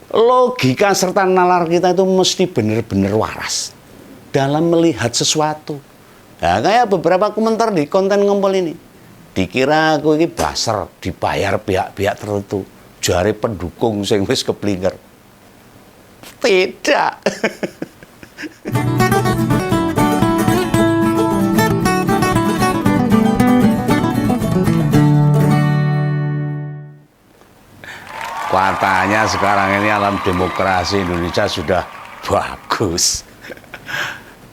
logika serta nalar kita itu mesti benar-benar waras dalam melihat sesuatu. Nah, kayak beberapa komentar di konten ngompol ini. Dikira aku ini baser, dibayar pihak-pihak tertentu. Jare pendukung sing wis keblinger. Tidak. Katanya sekarang ini alam demokrasi Indonesia sudah bagus.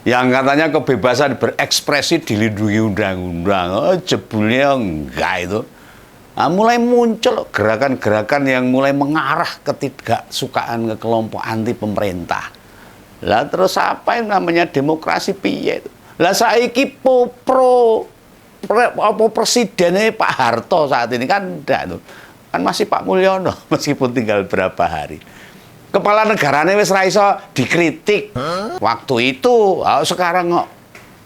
Yang katanya kebebasan berekspresi dilindungi undang-undang. Oh, jebulnya enggak itu. Nah, mulai muncul gerakan-gerakan yang mulai mengarah ketidaksukaan ke kelompok anti pemerintah. Lah terus apa yang namanya demokrasi piye itu? Lah saiki presidennya Pak Harto saat ini kan enggak tuh. Kan masih Pak Mulyono meskipun tinggal berapa hari. Kepala negaranya wis ra iso dikritik waktu itu, sekarang kok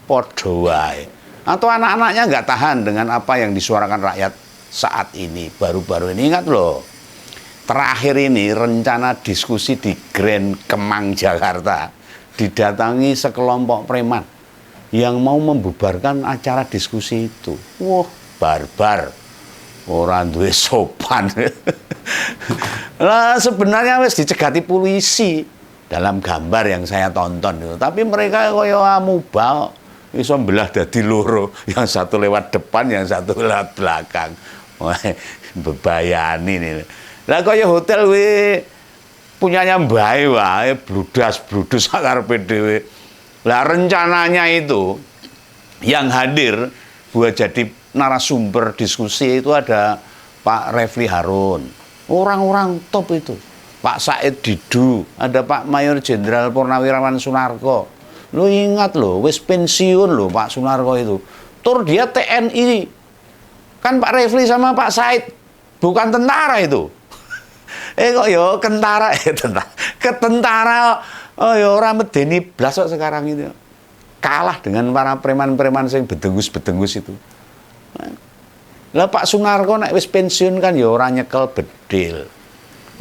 podo wae. Atau anak-anaknya nggak tahan dengan apa yang disuarakan rakyat saat ini. Baru-baru ini ingat loh, terakhir ini rencana diskusi di Grand Kemang Jakarta didatangi sekelompok preman yang mau membubarkan acara diskusi itu. Wah, barbar. Orang duwe sopan. Lah sebenarnya wis dicegati polisi dalam gambar yang saya tonton itu. Tapi mereka koyo amubal iso belah dadi loro, yang satu lewat depan, yang satu lewat belakang. Wah, bebayani nih. Lah koyo hotel we punyanya mbae wae bludas-bludus karepe dhewe. Lah rencananya itu yang hadir buat jadi narasumber diskusi itu ada Pak Refli Harun, orang-orang top itu, Pak Said Didu, ada Pak Mayor Jenderal Purnawirawan Sunarko. Lu ingat loh, wis pensiun loh Pak Sunarko itu. Tur dia TNI, kan Pak Refli sama Pak Said bukan tentara itu. Kok yo kentara, ketentara, oh yo orang medeni blas kok sekarang itu. Kalah dengan para preman-preman yang bedengus-bedengus itu. Lah Pak Sunarko nek wis pensiun kan ya ora nyekel bedil.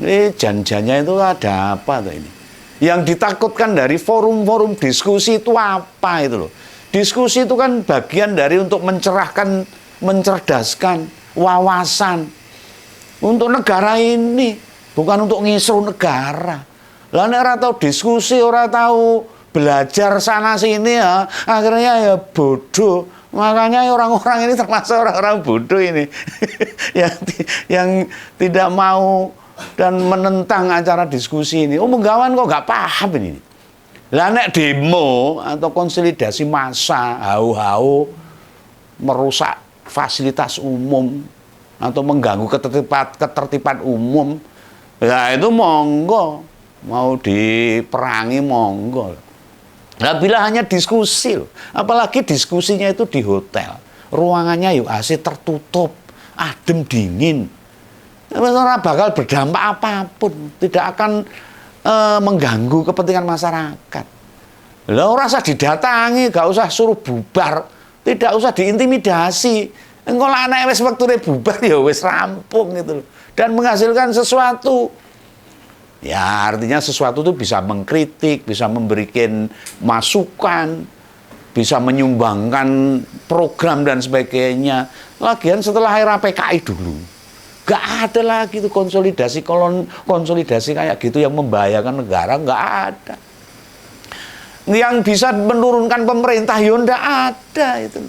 Ini janjinya itu ada apa tuh ini? Yang ditakutkan dari forum-forum diskusi itu apa itu loh? Diskusi itu kan bagian dari untuk mencerahkan, mencerdaskan wawasan untuk negara ini, bukan untuk ngisru negara. Lah nek ora tahu diskusi, ora tahu belajar sana sini ya, akhirnya ya bodoh. Makanya orang-orang ini termasuk orang-orang bodoh ini yang tidak mau dan menentang acara diskusi ini. Oh, Menggawan kok nggak paham ini. Lah nek demo atau konsolidasi massa hau-hau merusak fasilitas umum atau mengganggu ketertiban umum, ya itu monggo, mau diperangi monggo. Nah, bila hanya diskusi, apalagi diskusinya itu di hotel, ruangannya yuk AC tertutup, adem dingin, ora bakal berdampak apapun, tidak akan mengganggu kepentingan masyarakat. Lah ora usah didatangi, gak usah suruh bubar, tidak usah diintimidasi. Engko lek anake wis wektune bubar ya wis rampung gitu loh. Dan menghasilkan sesuatu. Ya artinya sesuatu itu bisa mengkritik, bisa memberikan masukan, bisa menyumbangkan program dan sebagainya. Lagian setelah era PKI dulu, gak ada lagi tuh konsolidasi kayak gitu yang membahayakan negara, gak ada. Yang bisa menurunkan pemerintah ya ndak ada itu.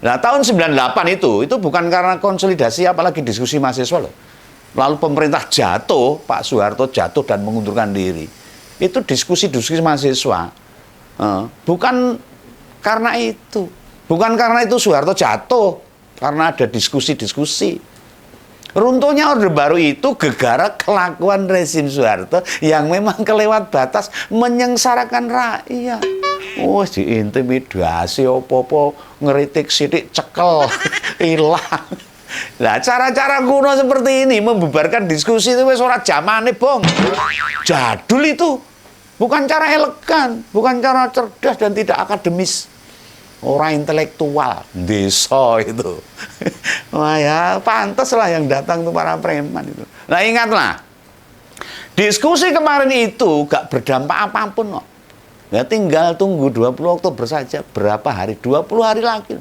Nah tahun 98 itu bukan karena konsolidasi apalagi diskusi mahasiswa loh. Lalu pemerintah jatuh, Pak Soeharto jatuh dan mengundurkan diri. Itu diskusi-diskusi mahasiswa. Bukan karena itu. Bukan karena itu Soeharto jatuh. Karena ada diskusi-diskusi. Runtuhnya Orde Baru itu gegara kelakuan rezim Soeharto yang memang kelewat batas menyengsarakan rakyat. Oh, diintimidasi, opo-opo, ngeritik sidik, cekel, hilang. Nah, cara-cara kuno seperti ini membubarkan diskusi itu wis ora zamane, Bong. Jadul itu. Bukan cara elegan, bukan cara cerdas dan tidak akademis. Orang intelektual, desa itu. Wah ya, pantas lah yang datang tuh para preman itu. Nah, ingatlah. Diskusi kemarin itu gak berdampak apapun kok. Ya tinggal tunggu 20 Oktober saja, berapa hari? 20 hari lagi.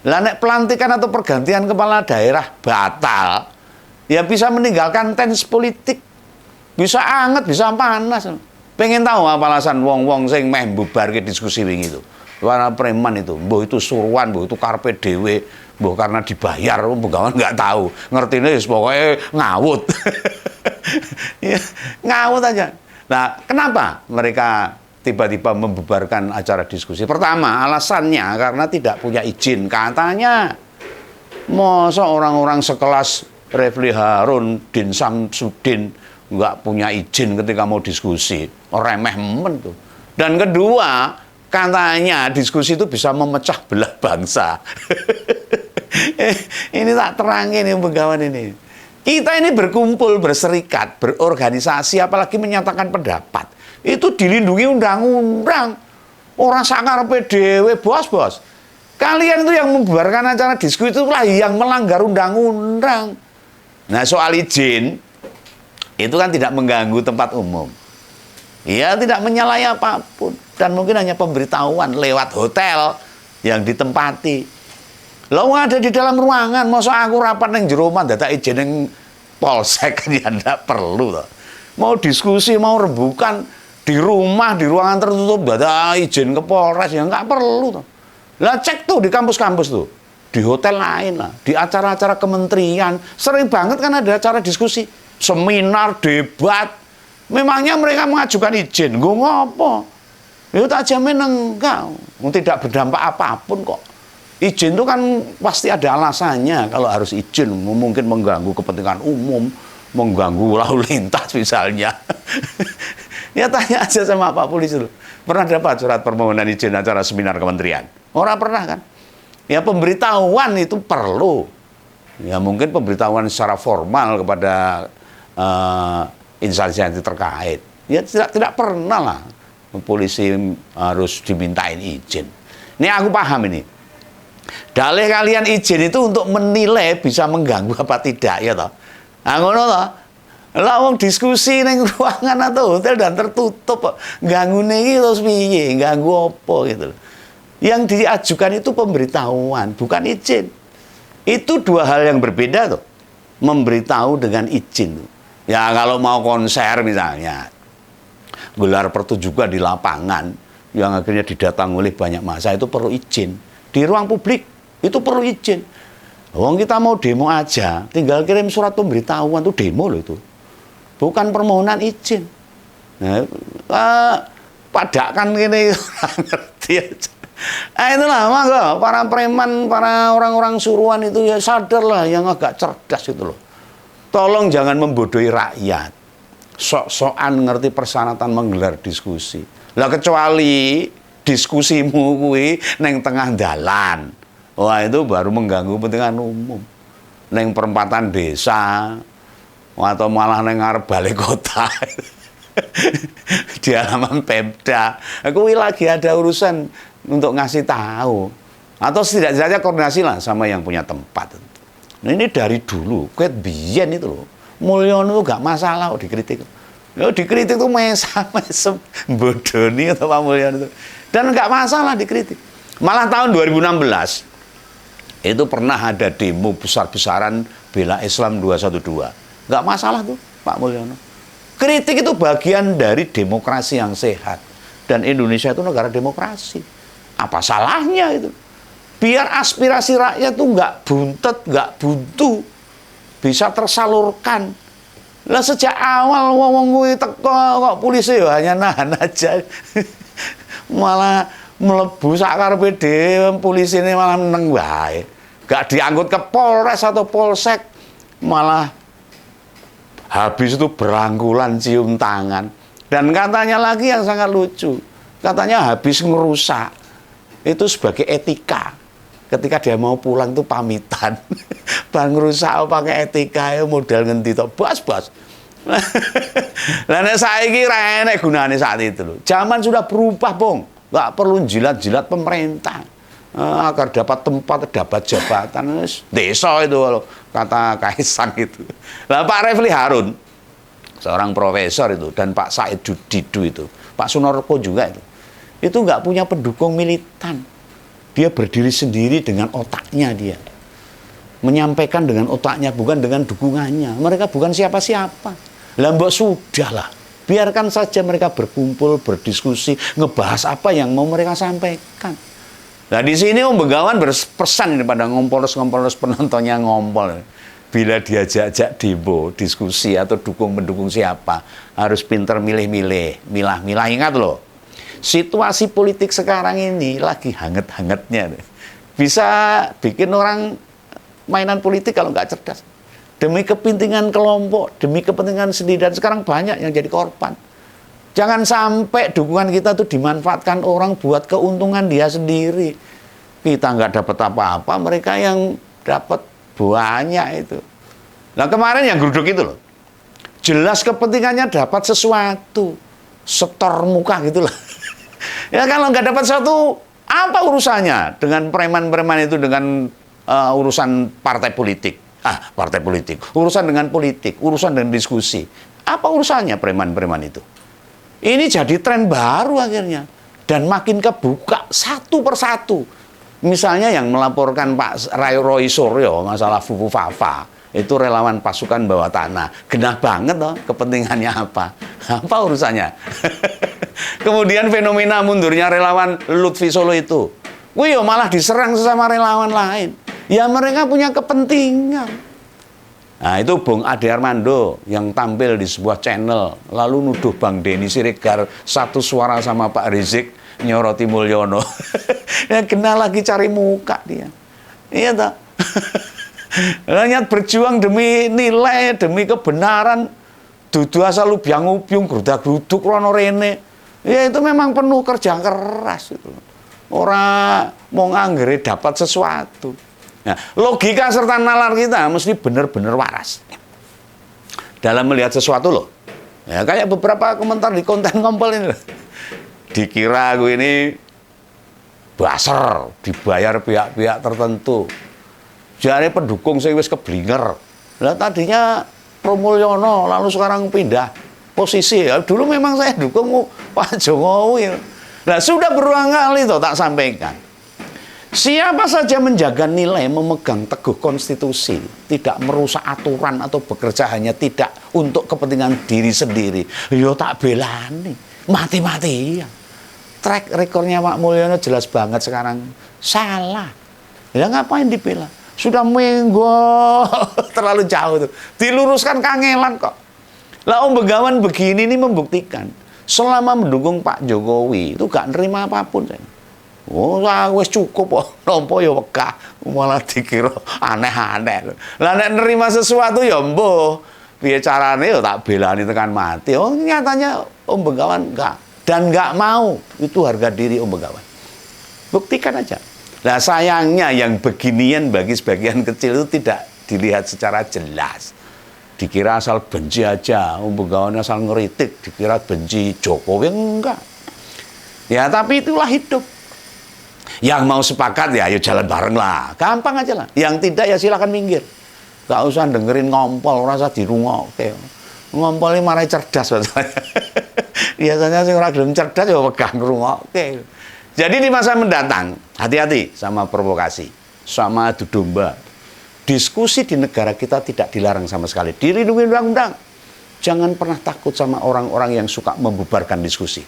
Lah nek pelantikan atau pergantian kepala daerah batal, ya bisa meninggalkan tens politik. Bisa anget, bisa panas. Pengen tahu apa alasan wong-wong sing meh bubarke diskusi wingi itu. Para preman itu, mbuh itu suruhan, mbuh itu karpe dhewe, mbuh karena dibayar, pegawan nggak tahu. Ngertine wis pokoke ngawut. Ya, ngawut aja. Nah, kenapa mereka tiba-tiba membubarkan acara diskusi? Pertama, alasannya karena tidak punya izin. Katanya, masa orang-orang sekelas Refli Harun, Din Samsudin nggak punya izin ketika mau diskusi. Remeh men tuh. Dan kedua, katanya diskusi itu bisa memecah belah bangsa. Ini tak terangin nih pegawai ini. Kita ini berkumpul, berserikat, berorganisasi, apalagi menyatakan pendapat. Itu dilindungi undang-undang. Orang sakar PDW, bos-bos. Kalian itu yang membubarkan acara diskusi itulah yang melanggar undang-undang. Nah, soal izin, itu kan tidak mengganggu tempat umum. Ya, tidak menyalahi apapun. Dan mungkin hanya pemberitahuan lewat hotel yang ditempati. Lo ada di dalam ruangan, masa aku rapat yang jero omah dadak izin yang polsek kan ya ndak perlu toh. Mau diskusi, mau rembukan di rumah, di ruangan tertutup dadak izin ke Polres ya nggak perlu toh. Lah cek tuh di kampus-kampus tuh, di hotel lain lah, di acara-acara kementerian sering banget kan ada acara diskusi, seminar, debat. Memangnya mereka mengajukan izin, gue ngopo? Ya tak jamin enggak, tidak berdampak apapun kok. Izin itu kan pasti ada alasannya kalau harus izin, mungkin mengganggu kepentingan umum, mengganggu lalu lintas misalnya. Ya tanya aja sama Pak Polisi dulu. Pernah dapat surat permohonan izin acara seminar kementerian? Orang pernah kan? Ya pemberitahuan itu perlu. Ya mungkin pemberitahuan secara formal kepada instansi terkait. Ya tidak pernah lah polisi harus dimintain izin. Ini aku paham ini. Dalih kalian izin itu untuk menilai bisa mengganggu apa tidak ya toh. Nah ngono toh. Lah wong diskusi ning ruangan atau hotel dan tertutup ganggune iki terus piye? Ganggu apa gitu. Yang diajukan itu pemberitahuan, bukan izin. Itu dua hal yang berbeda tuh. Memberitahu dengan izin. Ya kalau mau konser misalnya, gelar pertunjukan di lapangan yang akhirnya didatangi oleh banyak massa itu perlu izin. Di ruang publik itu perlu izin. Wong kita mau demo aja, tinggal kirim surat pemberitahuan tuh demo loh itu. Bukan permohonan izin. Nah, padakan ini ngerti aja. Nah itulah maka para preman, para orang-orang suruhan itu ya sadarlah yang agak cerdas itu loh. Tolong jangan membodohi rakyat. Sok-sokan ngerti persyaratan menggelar diskusi. Lah kecuali diskusimu kuwi neng tengah dalan. Wah itu baru mengganggu kepentingan umum. Neng perempatan desa atau malah neng ngarep balai kota. Di halaman Pemda. Kuwi lagi ada urusan untuk ngasih tahu. Atau setidaknya koordinasi lah sama yang punya tempat. Nah ini dari dulu, kuet biyen itu loh. Mulyono itu gak masalah kok dikritik. Ya dikritik tuh mesem bodoni atau Pak Mulyono itu. Dan nggak masalah dikritik. Malah tahun 2016 itu pernah ada demo besar-besaran bela Islam 212. Nggak masalah tuh Pak Mulyono. Kritik itu bagian dari demokrasi yang sehat. Dan Indonesia itu negara demokrasi. Apa salahnya itu? Biar aspirasi rakyat tuh nggak buntet, nggak buntu. Bisa tersalurkan. Lah sejak awal wong kuwi teko kok polisi ya hanya nahan aja. Malah mlebu sakarepe dhewe polisi ini malah meneng wae. Gak diangkut ke Polres atau Polsek, malah habis itu berangkulan cium tangan. Dan katanya lagi yang sangat lucu, katanya habis ngerusak itu sebagai etika. Ketika dia mau pulang tuh pamitan. Bang ngerusak pakai etika ya modal ngendi to, bos. Lah nek saiki ra enek gunane saat itu loh. Zaman sudah berubah, Bung. Enggak perlu jilat-jilat pemerintah. Agar dapat tempat, dapat jabatan desa itu loh, kata Kaisang itu. Lah Pak Refli Harun seorang profesor itu, dan Pak Said Didu itu, Pak Sunarko juga itu nggak punya pendukung militan. Dia berdiri sendiri dengan otaknya dia. Menyampaikan dengan otaknya, bukan dengan dukungannya. Mereka bukan siapa-siapa. Lah mbok sudahlah. Biarkan saja mereka berkumpul, berdiskusi, ngebahas apa yang mau mereka sampaikan. Nah di sini Om Begawan berpesan pada ngompolos-ngompolos penontonnya ngompol. Bila diajak-ajak demo, diskusi atau mendukung siapa, harus pinter milih-milih, milah-milah. Ingat loh, situasi politik sekarang ini lagi hangat-hangatnya. Bisa bikin orang mainan politik kalau nggak cerdas. Demi kepentingan kelompok, demi kepentingan sendiri, dan sekarang banyak yang jadi korban. Jangan sampai dukungan kita tuh dimanfaatkan orang buat keuntungan dia sendiri. Kita nggak dapat apa-apa, mereka yang dapat banyak itu. Nah kemarin yang geruduk itu loh, jelas kepentingannya dapat sesuatu, setor muka gitu loh. Ya kalau nggak dapat sesuatu, apa urusannya dengan preman-preman itu dengan urusan partai politik? Partai politik, urusan dengan politik, urusan dengan diskusi. Apa urusannya preman-preman itu? Ini jadi tren baru akhirnya. Dan makin kebuka satu persatu. Misalnya yang melaporkan Pak Roy Suryo masalah Fufu Fafa. Itu relawan pasukan bawah tanah. Genah banget loh, kepentingannya apa? Apa urusannya? Kemudian fenomena mundurnya relawan Lutfi Solo itu. Wih, malah diserang sesama relawan lain. Ya mereka punya kepentingan. Nah itu Bung Ade Armando yang tampil di sebuah channel lalu nuduh Bang Denny Siregar satu suara sama Pak Rizik nyoroti Mulyono. Ya kena lagi cari muka dia. Iya tak? Niat berjuang demi nilai, demi kebenaran, dudu asal ubyang-ubyung, grudak-gruduk rono rene. Ya itu memang penuh kerja keras itu. Orang mau nganggere dapat sesuatu. Nah, logika serta nalar kita mesti benar-benar waras dalam melihat sesuatu loh. Ya, kayak beberapa komentar di konten ngompol ini loh. Dikira gue ini baser, dibayar pihak-pihak tertentu. Jadi pendukung saya wis keblinger. Lah tadinya Pro Mulyono, lalu sekarang pindah posisi. Ya, dulu memang saya dukung Pak Jokowi. Nah, sudah berulang kali toh tak sampaikan. Siapa saja menjaga nilai, memegang teguh konstitusi, tidak merusak aturan atau bekerja hanya tidak untuk kepentingan diri sendiri, yo tak belani, mati-matian. Track rekornya Pak Mulyono jelas banget sekarang salah. Ya ngapain dibela? Sudah menggo terlalu jauh tuh. Diluruskan kangelan kok. Lah Om Begawan begini ini membuktikan selama mendukung Pak Jokowi itu gak nerima apapun saya. Oh, wis cukup kok. Nompo ya wegah, malah dikira aneh-aneh. Lah nek nerima sesuatu ya mbuh. Piye carane ya tak belani tekan mati. Oh, nyatanya Om Begawan enggak dan enggak mau. Itu harga diri Om Begawan. Buktikan aja. Lah sayangnya yang beginian bagi sebagian kecil itu tidak dilihat secara jelas. Dikira asal benci aja, Om Begawan asal ngeritik, dikira benci Jokowi enggak. Ya, tapi itulah hidup. Yang mau sepakat ya ayo jalan bareng lah, gampang aja lah. Yang tidak ya silakan minggir. Gak usah dengerin ngompol, rasa dirungokke. Ngompol ini marai cerdas biasanya. Biasanya sing ora gelem cerdas ya wegah ngrungokke. Jadi di masa mendatang, hati-hati sama provokasi, sama adu domba. Diskusi di negara kita tidak dilarang sama sekali, dilindungi undang-undang. Jangan pernah takut sama orang-orang yang suka membubarkan diskusi.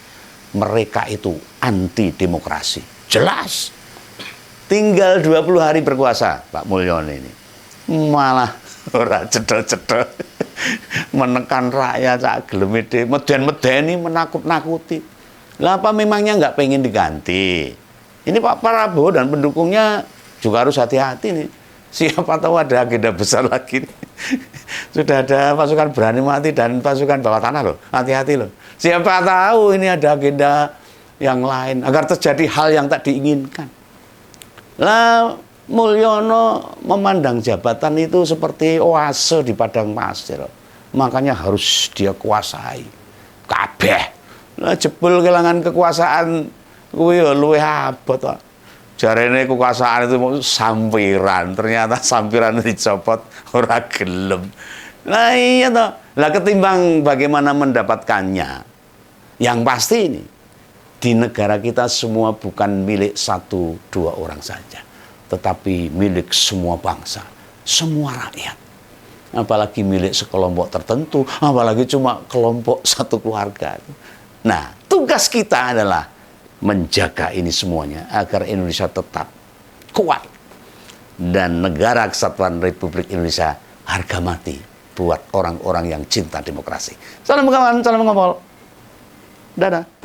Mereka itu anti demokrasi. Jelas. Tinggal 20 hari berkuasa Pak Mulyono ini. Malah ora cedol-cedol. Menekan rakyat sak gelem meden-medeni menakut-nakuti. Lah apa memangnya nggak pengen diganti? Ini Pak Prabowo dan pendukungnya juga harus hati-hati nih. Siapa tahu ada agenda besar lagi nih. Sudah ada pasukan berani mati dan pasukan bawah tanah loh. Hati-hati loh. Siapa tahu ini ada agenda yang lain agar terjadi hal yang tak diinginkan. Lah Mulyono memandang jabatan itu seperti oase di padang pasir. Makanya harus dia kuasai. Kabeh. Lah jebul kelangan kekuasaan kuwi ya luwih abot kok. Jarene kekuasaan itu sampiran, ternyata sampiran dicopot ora gelem. Lah iya toh. Lah ketimbang bagaimana mendapatkannya, yang pasti ini, di negara kita semua bukan milik satu dua orang saja, tetapi milik semua bangsa, semua rakyat. Apalagi milik sekelompok tertentu, apalagi cuma kelompok satu keluarga. Nah, tugas kita adalah menjaga ini semuanya agar Indonesia tetap kuat dan negara kesatuan Republik Indonesia harga mati buat orang-orang yang cinta demokrasi. Salam kawan, salam ngobrol. Dadah.